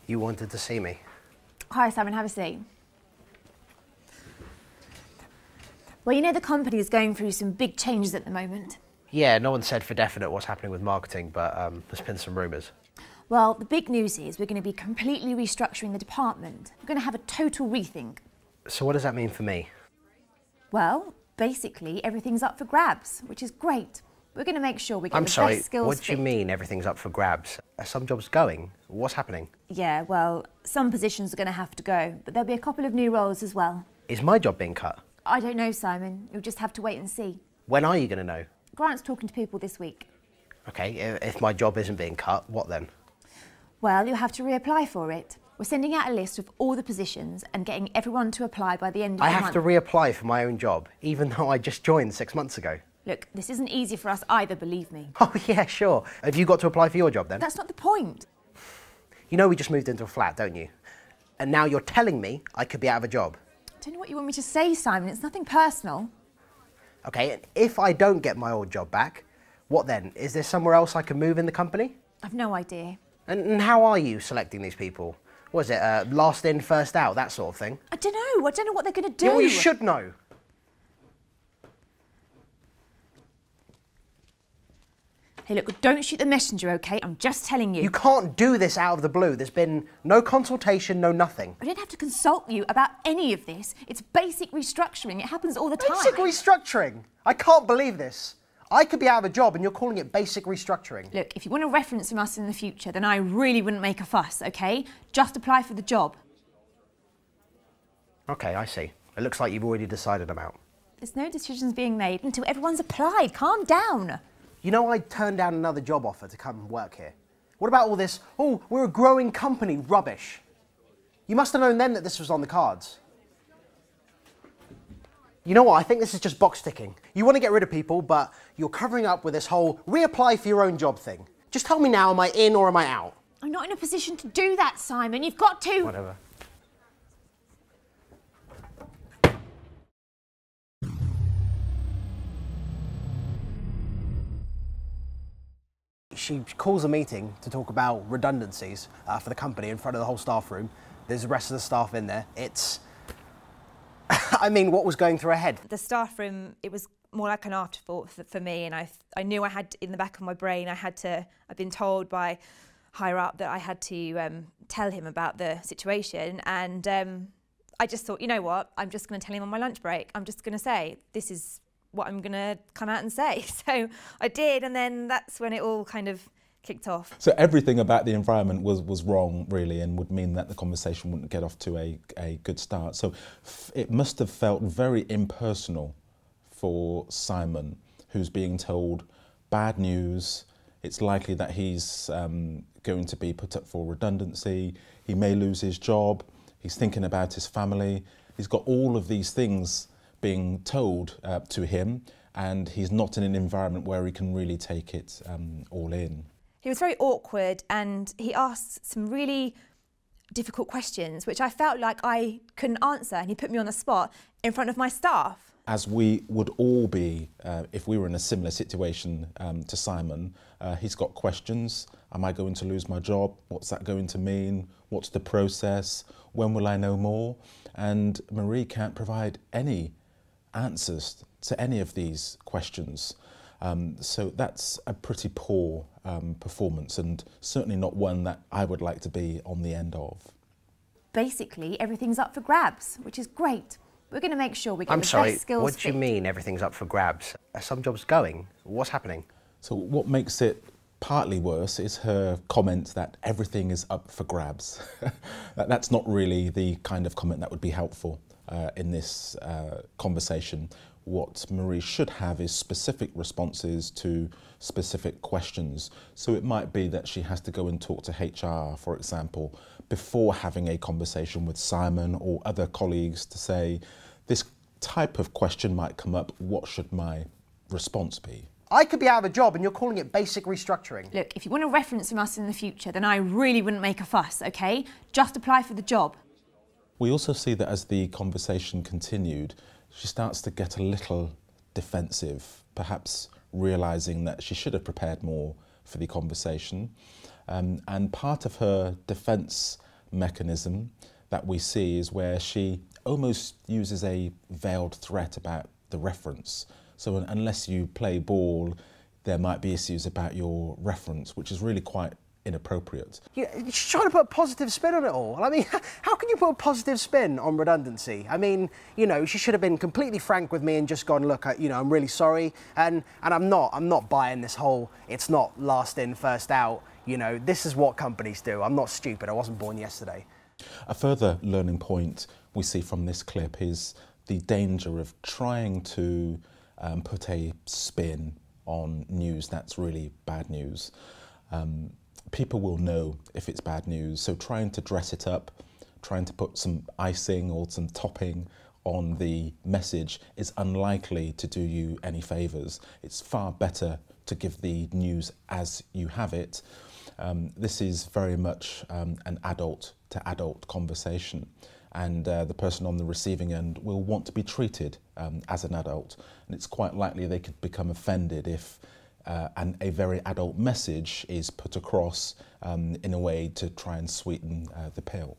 You wanted to see me. Hi, Simon, have a seat. Well, you know the company is going through some big changes at the moment. Yeah, no one said for definite what's happening with marketing, but there's been some rumours. Well, the big news is we're going to be completely restructuring the department. We're going to have a total rethink. So what does that mean for me? Well, basically everything's up for grabs, which is great. We're going to make sure we get the best skills. What do you mean everything's up for grabs? Are some jobs going? What's happening? Yeah, well, some positions are going to have to go, but there'll be a couple of new roles as well. Is my job being cut? I don't know, Simon. You'll just have to wait and see. When are you going to know? Grant's talking to people this week. Okay, if my job isn't being cut, what then? Well, you'll have to reapply for it. We're sending out a list of all the positions and getting everyone to apply by the end of the month. I have to reapply for my own job, even though I just joined 6 months ago. Look, this isn't easy for us either, believe me. Oh, yeah, sure. Have you got to apply for your job then? That's not the point. You know we just moved into a flat, don't you? And now you're telling me I could be out of a job. I don't know what you want me to say, Simon. It's nothing personal. Okay, and if I don't get my old job back, what then? Is there somewhere else I can move in the company? I've no idea. And how are you selecting these people? Was it last in, first out, that sort of thing? I don't know. I don't know what they're going to do. Yeah, well, you should know. Hey, look, don't shoot the messenger, OK? I'm just telling you. You can't do this out of the blue. There's been no consultation, no nothing. I didn't have to consult you about any of this. It's basic restructuring. It happens all the time. Basic restructuring? I can't believe this. I could be out of a job and you're calling it basic restructuring. Look, if you want a reference from us in the future, then I really wouldn't make a fuss, OK? Just apply for the job. OK, I see. It looks like you've already decided I'm out. There's no decisions being made until everyone's applied. Calm down. You know, I turned down another job offer to come work here. What about all this, oh, we're a growing company rubbish? You must have known then that this was on the cards. You know what, I think this is just box ticking. You want to get rid of people, but you're covering up with this whole reapply for your own job thing. Just tell me now, am I in or am I out? I'm not in a position to do that, Simon. You've got to... Whatever. She calls a meeting to talk about redundancies for the company in front of the whole staff room. There's the rest of the staff in there. It's... I mean, what was going through her head? The staff room, it was more like an afterthought for me, and I knew I had, in the back of my brain, I'd been told by higher up that I had to tell him about the situation, and I just thought, you know what, I'm just going to tell him on my lunch break. I'm just going to say, this is what I'm going to come out and say. So I did, and then that's when it all kind of kicked off. So everything about the environment was wrong, really, and would mean that the conversation wouldn't get off to a good start. So it must have felt very impersonal for Simon, who's being told bad news. It's likely that he's going to be put up for redundancy. He may lose his job. He's thinking about his family. He's got all of these things being told to him, and he's not in an environment where he can really take it all in. He was very awkward, and he asked some really difficult questions, which I felt like I couldn't answer, and he put me on the spot in front of my staff. As we would all be if we were in a similar situation to Simon, he's got questions. Am I going to lose my job? What's that going to mean? What's the process? When will I know more? And Marie can't provide any answers to any of these questions. So that's a pretty poor performance, and certainly not one that I would like to be on the end of. Basically, everything's up for grabs, which is great. We're going to make sure we get the best skills. I'm sorry, what do you mean everything's up for grabs? Are some jobs going? What's happening? So what makes it partly worse is her comment that everything is up for grabs. That's not really the kind of comment that would be helpful in this conversation. What Marie should have is specific responses to specific questions. So it might be that she has to go and talk to HR, for example, before having a conversation with Simon or other colleagues to say, this type of question might come up, what should my response be? I could be out of a job and you're calling it basic restructuring. Look, if you want a reference from us in the future, then I really wouldn't make a fuss, OK? Just apply for the job. We also see that as the conversation continued, she starts to get a little defensive, perhaps realising that she should have prepared more for the conversation. And part of her defence mechanism that we see is where she almost uses a veiled threat about the reference. So unless you play ball, there might be issues about your reference, which is really quite inappropriate. She's trying to put a positive spin on it all. I mean, how can you put a positive spin on redundancy? I mean, you know, she should have been completely frank with me and just gone, look, you know, I'm really sorry. And I'm not buying this whole, it's not last in, first out. You know, this is what companies do. I'm not stupid. I wasn't born yesterday. A further learning point we see from this clip is the danger of trying to put a spin on news that's really bad news. People will know if it's bad news, so trying to dress it up, trying to put some icing or some topping on the message is unlikely to do you any favours. It's far better to give the news as you have it. This is very much an adult-to-adult conversation, and the person on the receiving end will want to be treated as an adult, and it's quite likely they could become offended if a very adult message is put across in a way to try and sweeten the pill.